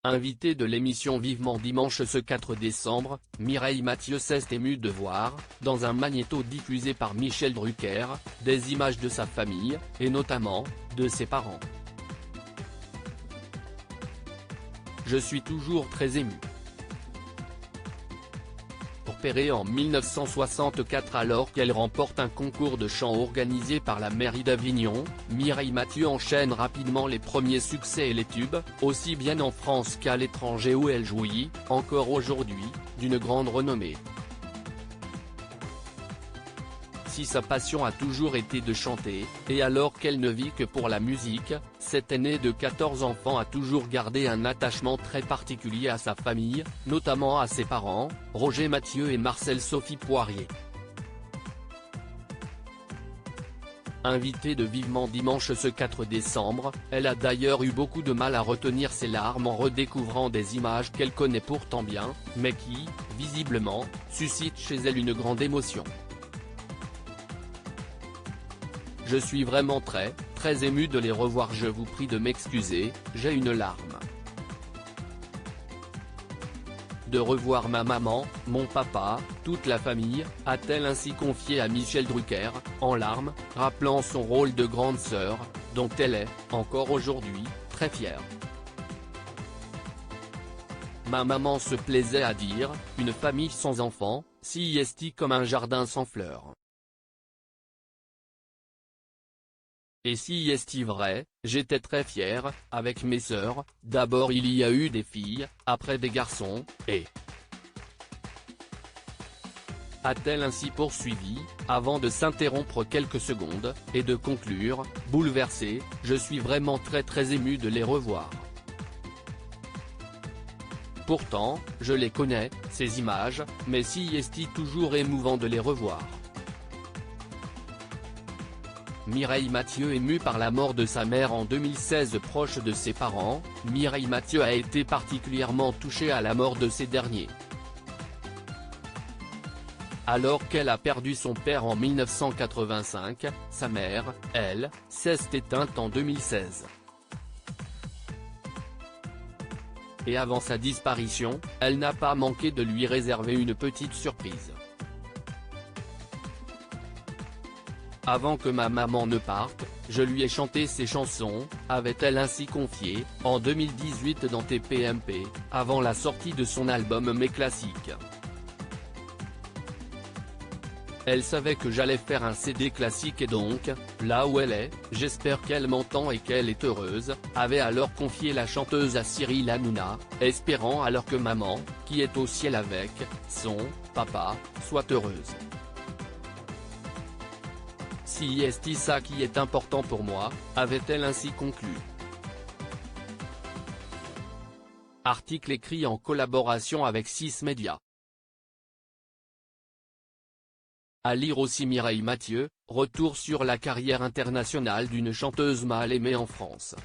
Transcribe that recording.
Invitée de l'émission Vivement Dimanche ce 4 décembre, Mireille Mathieu s'est émue de voir, dans un magnéto diffusé par Michel Drucker, des images de sa famille, et notamment, de ses parents. Je suis toujours très émue. Repérée en 1964 alors qu'elle remporte un concours de chant organisé par la mairie d'Avignon, Mireille Mathieu enchaîne rapidement les premiers succès et les tubes, aussi bien en France qu'à l'étranger où elle jouit, encore aujourd'hui, d'une grande renommée. Si sa passion a toujours été de chanter, et alors qu'elle ne vit que pour la musique, cette aînée de 14 enfants a toujours gardé un attachement très particulier à sa famille, notamment à ses parents, Roger Mathieu et Marcel-Sophie Poirier. Invitée de Vivement Dimanche ce 4 décembre, elle a d'ailleurs eu beaucoup de mal à retenir ses larmes en redécouvrant des images qu'elle connaît pourtant bien, mais qui, visiblement, suscitent chez elle une grande émotion. Je suis vraiment très ému de les revoir, je vous prie de m'excuser, j'ai une larme. De revoir ma maman, mon papa, toute la famille, a-t-elle ainsi confié à Michel Drucker, en larmes, rappelant son rôle de grande sœur, dont elle est, encore aujourd'hui, très fière. Ma maman se plaisait à dire, une famille sans enfants, si est comme un jardin sans fleurs. Et si est vrai, j'étais très fier, avec mes sœurs, d'abord il y a eu des filles, après des garçons, et a-t-elle ainsi poursuivi, avant de s'interrompre quelques secondes, et de conclure, bouleversée, je suis vraiment très ému de les revoir. Pourtant, je les connais, ces images, mais si est toujours émouvant de les revoir. Mireille Mathieu émue par la mort de sa mère en 2016 proche de ses parents, Mireille Mathieu a été particulièrement touchée à la mort de ces derniers. Alors qu'elle a perdu son père en 1985, sa mère, elle, s'est éteinte en 2016. Et avant sa disparition, elle n'a pas manqué de lui réserver une petite surprise. Avant que ma maman ne parte, je lui ai chanté ses chansons, avait-elle ainsi confié, en 2018 dans TPMP, avant la sortie de son album Mes Classiques. Elle savait que j'allais faire un CD classique et donc, là où elle est, j'espère qu'elle m'entend et qu'elle est heureuse, avait alors confié la chanteuse à Cyril Hanouna, espérant alors que maman, qui est au ciel avec son papa, soit heureuse. Si est ça qui est important pour moi, avait-elle ainsi conclu. Article écrit en collaboration avec 6 médias. À lire aussi Mireille Mathieu, retour sur la carrière internationale d'une chanteuse mal aimée en France.